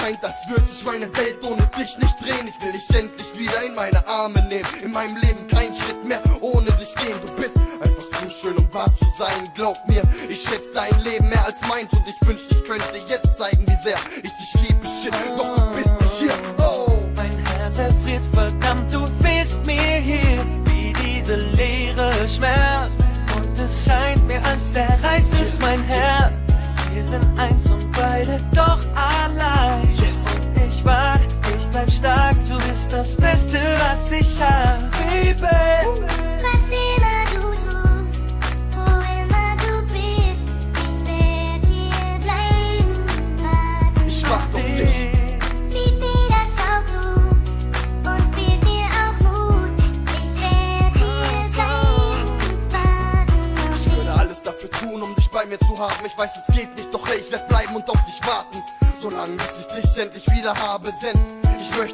scheint, als würde sich meine Welt ohne dich nicht drehen. Ich will dich endlich wieder in meine Arme nehmen. In meinem Leben kein Schritt mehr ohne dich gehen. Du bist einfach zu schön, um wahr zu sein. Glaub mir, ich schätze dein Leben mehr als meins. Und ich wünschte, ich könnte dir jetzt zeigen, wie sehr ich dich liebe. Shit, doch du bist nicht hier. Oh, mein Herz erfriert, verdammt, du fehlst mir hier. Wie diese Leere schmerzt. Und es scheint mir, als zerreißt es mein Herz. Wir sind eins und beide doch allein. yes. Und ich wag, ich bleib stark, du bist das Beste, was ich hab, Baby. Was immer du tust, wo immer du bist, ich werd hier bleiben, warten Ich warte auf dich. Lieb mir das auch du und fehlt dir auch Mut, ich werd hier bleiben, warten auf Ich würde alles dafür tun, um dich bei mir zu haben. Ich weiß, es geht nicht, doch hey, ich werd bleiben und auf dich warten. Solange bis ich dich endlich wieder habe, denn ich möchte